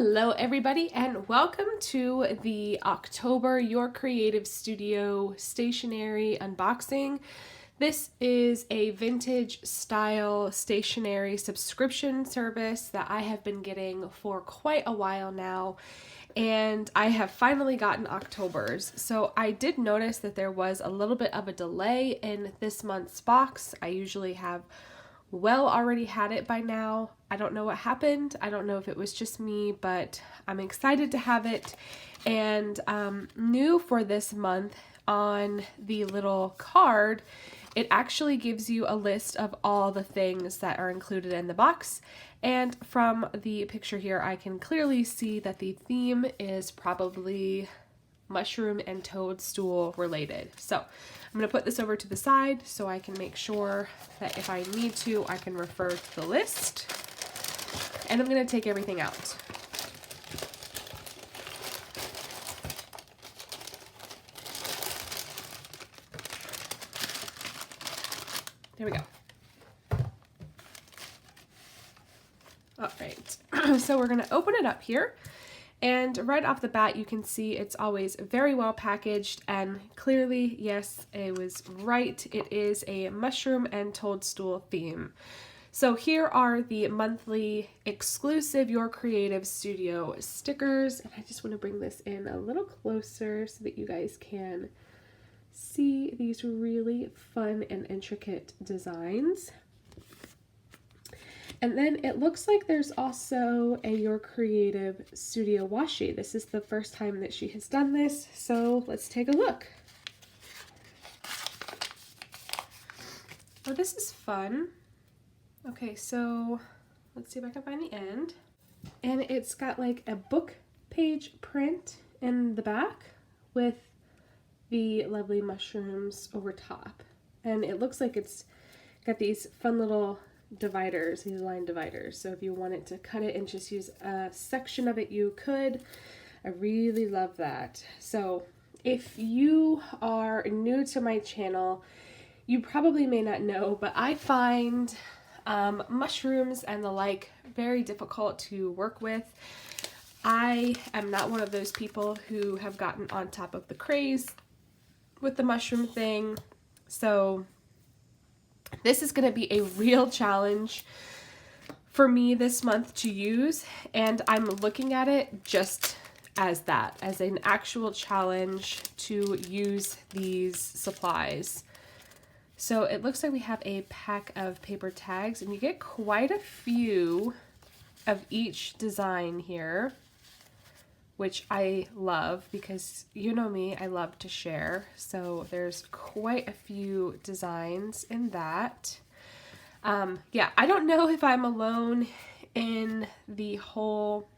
Hello everybody and welcome to the October Your Creative Studio stationery unboxing. This is a vintage style stationery subscription service that I have been getting for quite a while now, and I have finally gotten October's. So I did notice that there was a little bit of a delay in this month's box. I usually have already had it by now. I don't know what happened. I don't know if it was just me, but I'm excited to have it. And new for this month, on the little card, it actually gives you a list of all the things that are included in the box. And from the picture here, I can clearly see that the theme is probably mushroom and toadstool related. So I'm going to put this over to the side so I can make sure that if I need to, I can refer to the list. And I'm going to take everything out. There we go. All right, so we're going to open it up here. And right off the bat, you can see it's always very well packaged, and clearly, yes, it was right. It is a mushroom and toadstool theme. So here are the monthly exclusive Your Creative Studio stickers. And I just want to bring this in a little closer so that you guys can see these really fun and intricate designs. And then it looks like there's also a Your Creative Studio washi. This is the first time that she has done this, so let's take a look. Oh, this is fun. Okay, so let's see if I can find the end. And it's got like a book page print in the back with the lovely mushrooms over top. And it looks like it's got these fun little dividers, these line dividers. So if you wanted to cut it and just use a section of it, you could. I really love that. So if you are new to my channel, you probably may not know, but I find mushrooms and the like very difficult to work with. I am not one of those people who have gotten on top of the craze with the mushroom thing. So this is going to be a real challenge for me this month to use, and I'm looking at it just as that, as an actual challenge to use these supplies. So it looks like we have a pack of paper tags, and you get quite a few of each design here, which I love because you know me, I love to share. So there's quite a few designs in that. Yeah, I don't know if I'm alone in the whole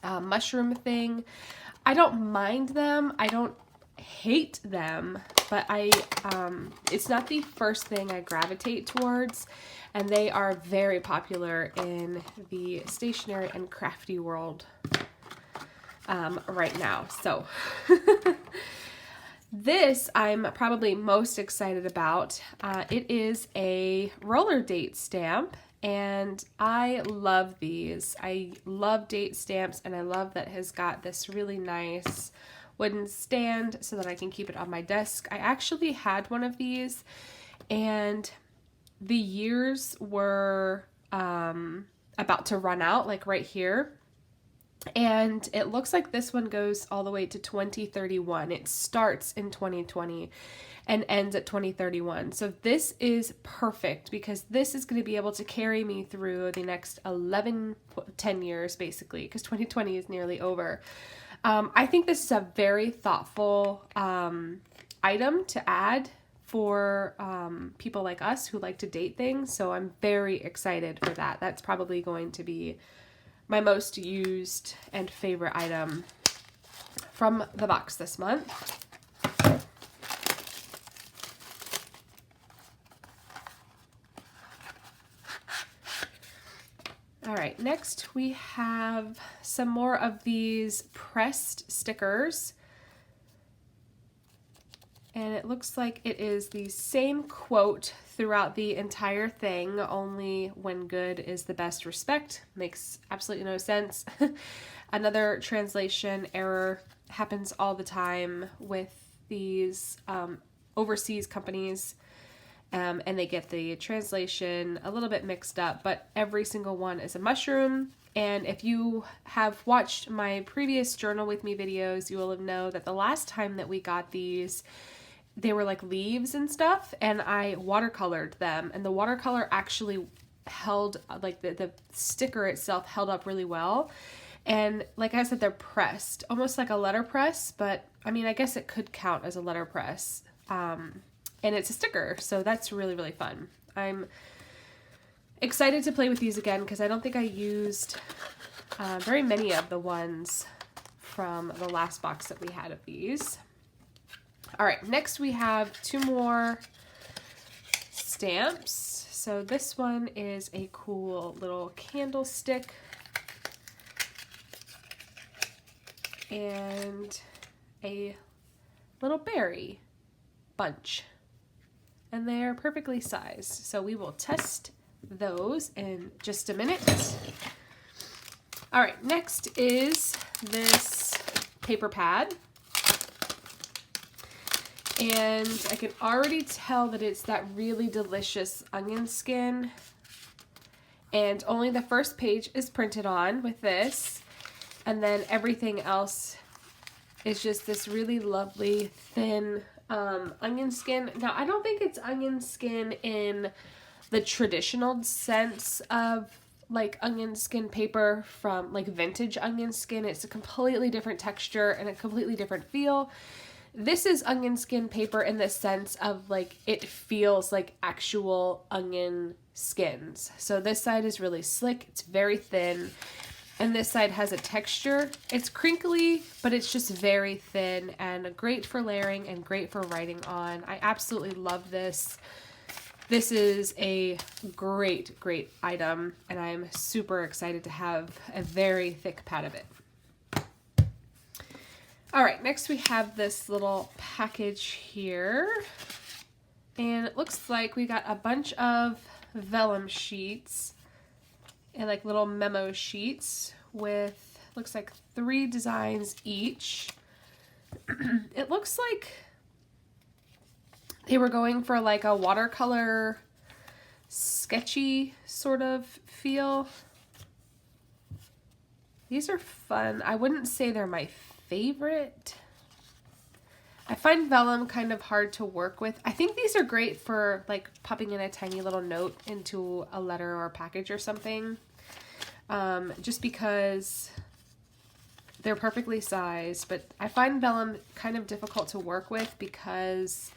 mushroom thing. I don't mind them. I don't hate them, but it's not the first thing I gravitate towards, and they are very popular in the stationery and crafty world right now. So this I'm probably most excited about. It is a roller date stamp, and I love these. I love date stamps, and I love that it has got this really nice wooden stand so that I can keep it on my desk. I actually had one of these, and the years were about to run out, like right here. And it looks like this one goes all the way to 2031. It starts in 2020 and ends at 2031. So this is perfect because this is going to be able to carry me through the next 10 years basically, because 2020 is nearly over. I think this is a very thoughtful item to add for people like us who like to date things. So I'm very excited for that. That's probably going to be my most used and favorite item from the box this month. All right, next we have some more of these pressed stickers. And it looks like it is the same quote throughout the entire thing, only when good is the best respect. Makes absolutely no sense. Another translation error happens all the time with these overseas companies, and they get the translation a little bit mixed up, but every single one is a mushroom. And if you have watched my previous Journal With Me videos, you will have known that the last time that we got these, they were like leaves and stuff, and I watercolored them, and the watercolor actually held, like the sticker itself held up really well. And like I said, they're pressed, almost like a letterpress, but I mean, I guess it could count as a letterpress. And it's a sticker, so that's really, really fun. I'm excited to play with these again because I don't think I used very many of the ones from the last box that we had of these. All right, next we have 2 more stamps. So this one is a cool little candlestick and a little berry bunch, and they're perfectly sized. So we will test those in just a minute. All right, next is this paper pad. And I can already tell that it's that really delicious onion skin. And only the first page is printed on with this. And then everything else is just this really lovely thin onion skin. Now, I don't think it's onion skin in the traditional sense of like onion skin paper from like vintage onion skin. It's a completely different texture and a completely different feel. This is onion skin paper in the sense of like it feels like actual onion skins. So this side is really slick, it's very thin, and this side has a texture. It's crinkly, but it's just very thin and great for layering and great for writing on. I absolutely love this. This is a great, great item, and I'm super excited to have a very thick pad of it. All right, next we have this little package here, and it looks like we got a bunch of vellum sheets and like little memo sheets with, looks like 3 designs each. It looks like they were going for like a watercolor sketchy sort of feel. These are fun. I wouldn't say they're my favorite. I find vellum kind of hard to work with. I think these are great for like popping in a tiny little note into a letter or a package or something. Just because they're perfectly sized, but I find vellum kind of difficult to work with because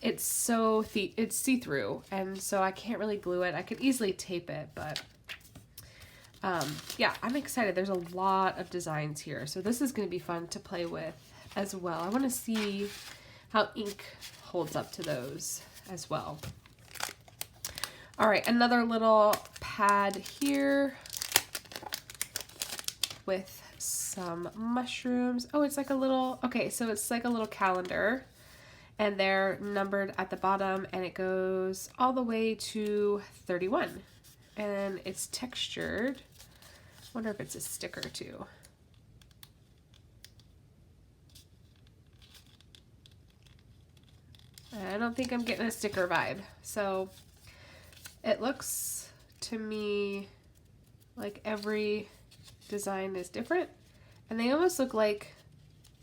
it's so it's see-through, and so I can't really glue it. I could easily tape it, but yeah, I'm excited. There's a lot of designs here, so this is going to be fun to play with as well. I want to see how ink holds up to those as well. All right, another little pad here with some mushrooms. Oh, it's like a little, okay, so it's like a little calendar, and they're numbered at the bottom, and it goes all the way to 31, and it's textured. Wonder if it's a sticker too. I don't think I'm getting a sticker vibe. So it looks to me like every design is different, and they almost look like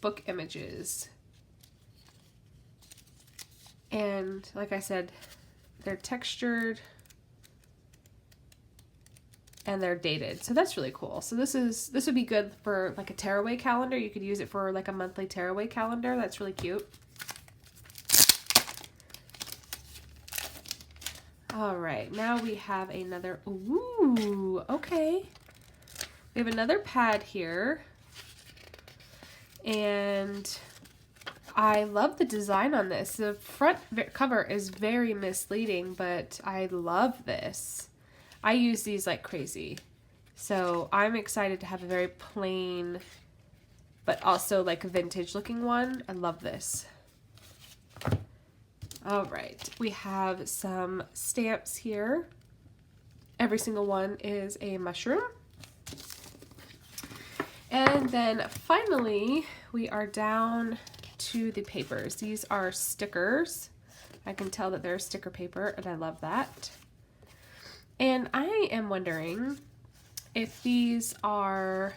book images. And like I said, they're textured and they're dated, so that's really cool. So this would be good for like a tearaway calendar. You could use it for like a monthly tearaway calendar. That's really cute. All right, now we have another, ooh, okay. We have another pad here, and I love the design on this. The front cover is very misleading, but I love this. I use these like crazy. So I'm excited to have a very plain, but also like a vintage looking one. I love this. All right, we have some stamps here. Every single one is a mushroom. And then finally, we are down to the papers. These are stickers. I can tell that they're sticker paper, and I love that. And I am wondering if these are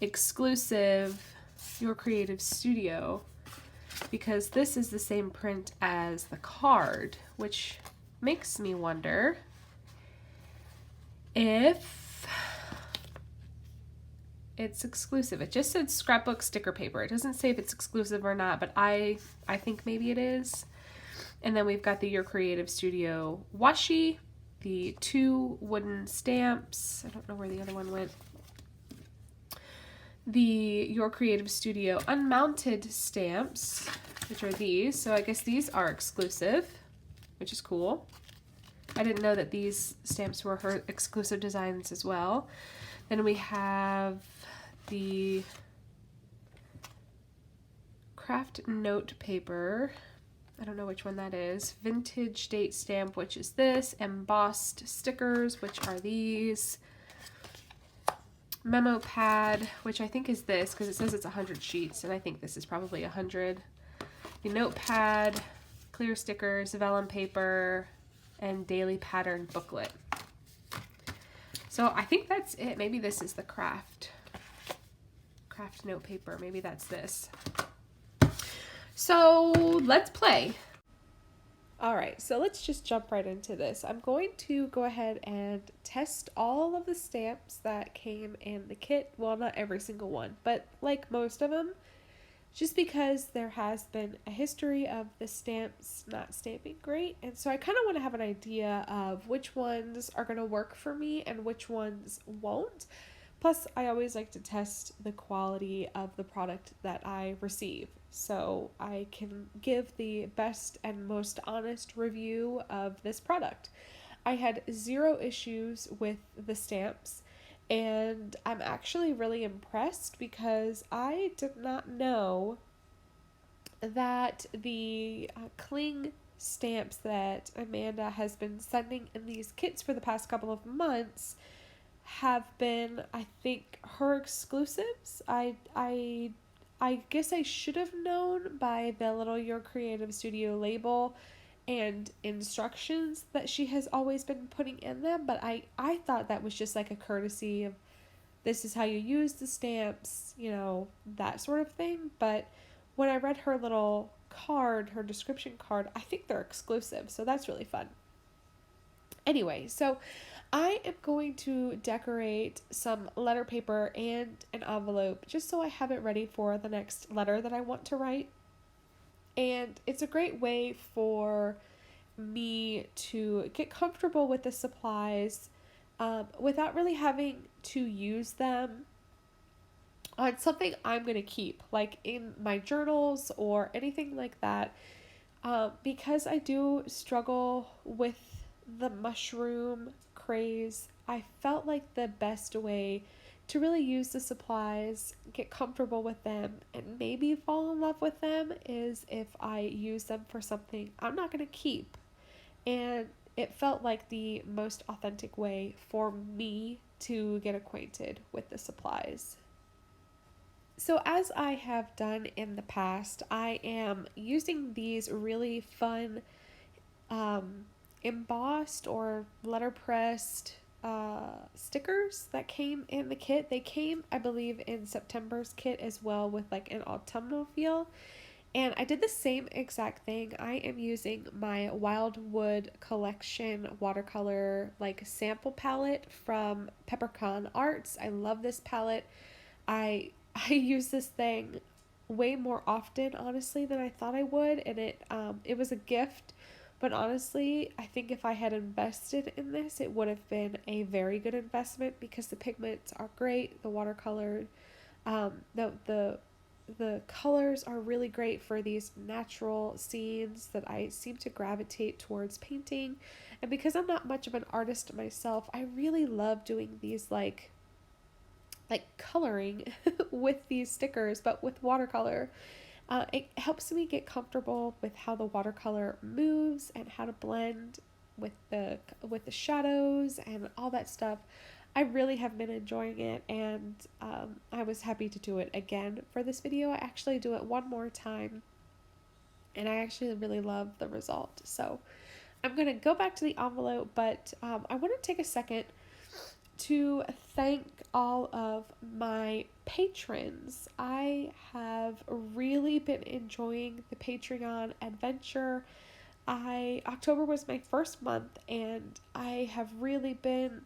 exclusive Your Creative Studio, because this is the same print as the card, which makes me wonder if it's exclusive. It just said scrapbook sticker paper. It doesn't say if it's exclusive or not, but I think maybe it is. And then we've got the Your Creative Studio washi, the 2 wooden stamps. I don't know where the other one went. The Your Creative Studio unmounted stamps, which are these. So I guess these are exclusive, which is cool. I didn't know that these stamps were her exclusive designs as well. Then we have the craft note paper. I don't know which one that is. Vintage date stamp, which is this. Embossed stickers, which are these. Memo pad, which I think is this, because it says it's 100 sheets, and I think this is probably 100. The notepad, clear stickers, vellum paper, and daily pattern booklet. So I think that's it. Maybe this is the craft note paper. Maybe that's this. So let's play. All right, so let's just jump right into this. I'm going to go ahead and test all of the stamps that came in the kit. Well, not every single one, but like most of them, just because there has been a history of the stamps not stamping great. And so I kind of want to have an idea of which ones are going to work for me and which ones won't. Plus, I always like to test the quality of the product that I receive, so I can give the best and most honest review of this product. I had 0 issues with the stamps, and I'm actually really impressed because I did not know that the cling stamps that Amanda has been sending in these kits for the past couple of months have been, I think, her exclusives. I guess I should have known by the little Your Creative Studio label and instructions that she has always been putting in them, but I thought that was just like a courtesy of this is how you use the stamps, you know, that sort of thing. But when I read her little card, her description card, I think they're exclusive, so that's really fun. Anyway, so I am going to decorate some letter paper and an envelope just so I have it ready for the next letter that I want to write. And it's a great way for me to get comfortable with the supplies without really having to use them on something I'm going to keep, like in my journals or anything like that. Because I do struggle with the mushroom craze, I felt like the best way to really use the supplies, get comfortable with them, and maybe fall in love with them is if I use them for something I'm not going to keep. And it felt like the most authentic way for me to get acquainted with the supplies. So as I have done in the past, I am using these really fun embossed or letterpressed stickers that came in the kit. They came, I believe, in September's kit as well with like an autumnal feel. And I did the same exact thing. I am using my Wildwood Collection watercolor like sample palette from Peppercorn Arts. I love this palette. I use this thing way more often, honestly, than I thought I would, and it was a gift. But honestly, I think if I had invested in this, it would have been a very good investment because the pigments are great. The watercolor, the colors are really great for these natural scenes that I seem to gravitate towards painting. And because I'm not much of an artist myself, I really love doing these like coloring with these stickers, but with watercolor. It helps me get comfortable with how the watercolor moves and how to blend with the shadows and all that stuff. I really have been enjoying it, and I was happy to do it again for this video. I actually do it one more time, and I actually really love the result. So I'm going to go back to the envelope, but I want to take a second to thank all of my patrons. I have really been enjoying the Patreon adventure. October was my first month, and I have really been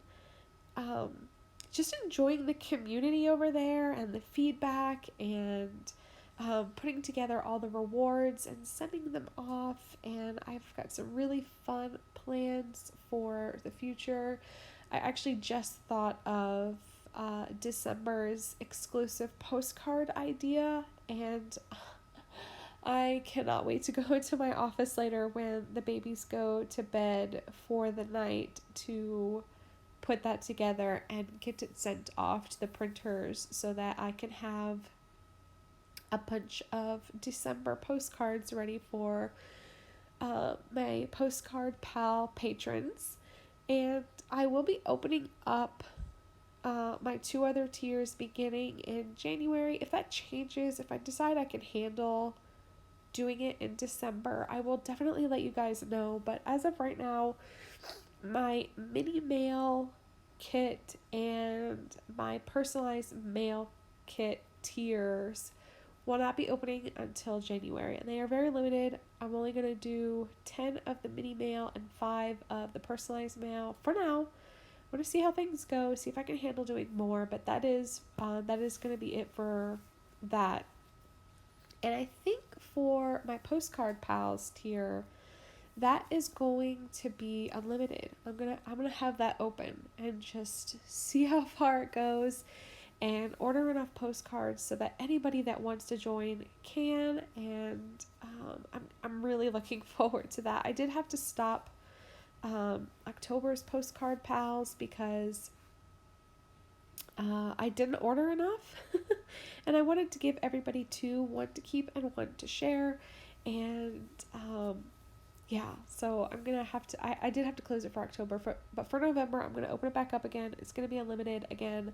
um, just enjoying the community over there and the feedback, and putting together all the rewards and sending them off. And I've got some really fun plans for the future. I actually just thought of December's exclusive postcard idea, and I cannot wait to go into my office later when the babies go to bed for the night to put that together and get it sent off to the printers so that I can have a bunch of December postcards ready for my postcard pal patrons. And I will be opening up my 2 other tiers beginning in January. If that changes, if I decide I can handle doing it in December, I will definitely let you guys know. But as of right now, my mini mail kit and my personalized mail kit tiers will not be opening until January, and they are very limited. I'm only going to do 10 of the mini mail and 5 of the personalized mail for now. I want to see how things go, see if I can handle doing more, but that is going to be it for that. And I think for my postcard pals tier, that is going to be unlimited. I'm gonna have that open and just see how far it goes, and order enough postcards so that anybody that wants to join can. And I'm really looking forward to that. I did have to stop October's postcard pals because I didn't order enough, and I wanted to give everybody 2, one to keep and one to share. And yeah, so I'm gonna have to, I did have to close it for October, but for November I'm gonna open it back up again. It's gonna be unlimited again,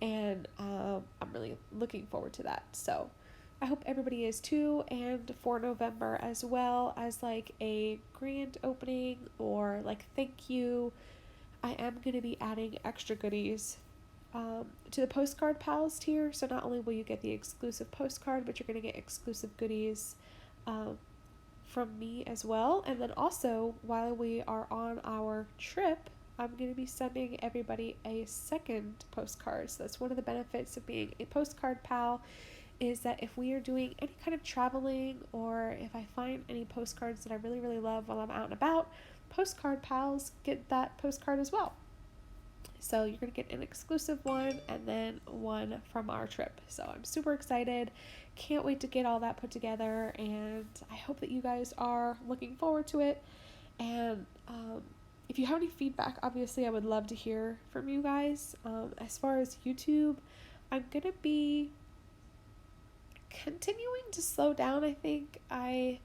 and I'm really looking forward to that. So I hope everybody is too. And for November, as well as like a grand opening or like thank you, I am gonna be adding extra goodies to the postcard pals tier. So not only will you get the exclusive postcard, but you're gonna get exclusive goodies from me as well. And then also, while we are on our trip, I'm going to be sending everybody a second postcard. So that's one of the benefits of being a postcard pal, is that if we are doing any kind of traveling, or if I find any postcards that I really, really love while I'm out and about, postcard pals get that postcard as well. So you're going to get an exclusive one and then one from our trip. So I'm super excited. Can't wait to get all that put together, and I hope that you guys are looking forward to it. And if you have any feedback, obviously I would love to hear from you guys. As far as YouTube, I'm going to be continuing to slow down. I think I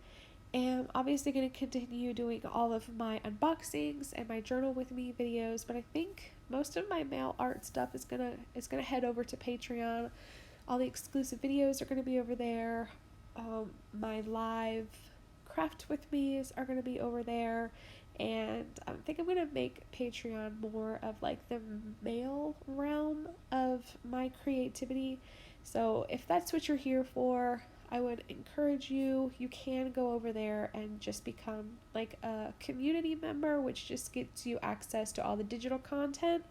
am obviously going to continue doing all of my unboxings and my journal with me videos, but I think most of my mail art stuff is gonna head over to Patreon. All the exclusive videos are gonna be over there. My live craft with me's are gonna be over there, and I think I'm gonna make Patreon more of like the mail realm of my creativity. So if that's what you're here for, I would encourage you can go over there and just become like a community member, which just gets you access to all the digital content.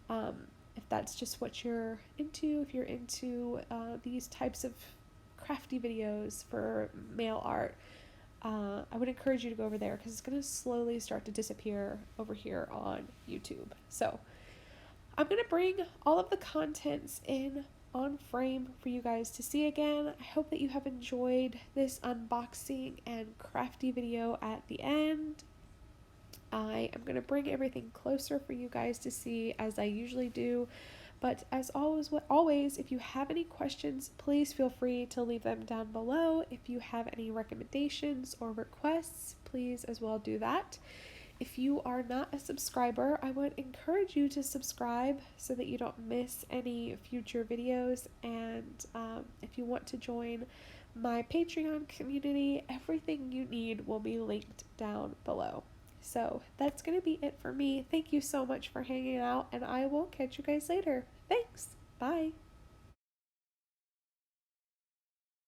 If that's just what you're into, if you're into these types of crafty videos for mail art, I would encourage you to go over there, because it's going to slowly start to disappear over here on YouTube. So I'm going to bring all of the contents in on frame for you guys to see again. I hope that you have enjoyed this unboxing and crafty video at the end. I am going to bring everything closer for you guys to see, as I usually do, But as always, if you have any questions, please feel free to leave them down below. If you have any recommendations or requests, please as well do that. If you are not a subscriber, I would encourage you to subscribe so that you don't miss any future videos. And if you want to join my Patreon community, everything you need will be linked down below. So that's going to be it for me. Thank you so much for hanging out, and I will catch you guys later. Thanks. Bye.